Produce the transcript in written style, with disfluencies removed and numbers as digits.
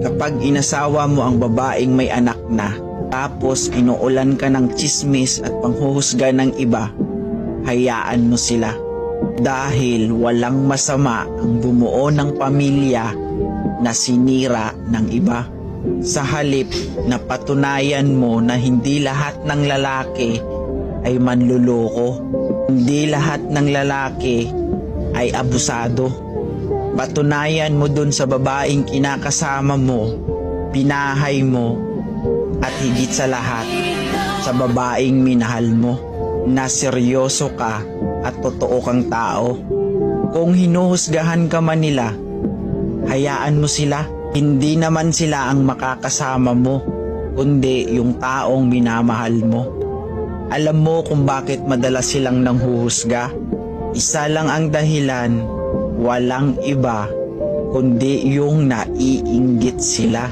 Kapag inasawa mo ang babaeng may anak na, tapos inuulan ka ng tsismis at panghuhusga ng iba, hayaan mo sila. Dahil walang masama ang bumuo ng pamilya na sinira ng iba. Sa halip na patunayan mo na hindi lahat ng lalaki ay manluloko, hindi lahat ng lalaki ay abusado. Patunayan mo dun sa babaeng kinakasama mo, pinahay mo, at higit sa lahat, sa babaeng minahal mo, na seryoso ka at totoo kang tao. Kung hinuhusgahan ka man nila, hayaan mo sila. Hindi naman sila ang makakasama mo, kundi yung taong minamahal mo. Alam mo kung bakit madalas silang nanghuhusga? Isa lang ang dahilan, walang iba, kundi yung naiinggit sila.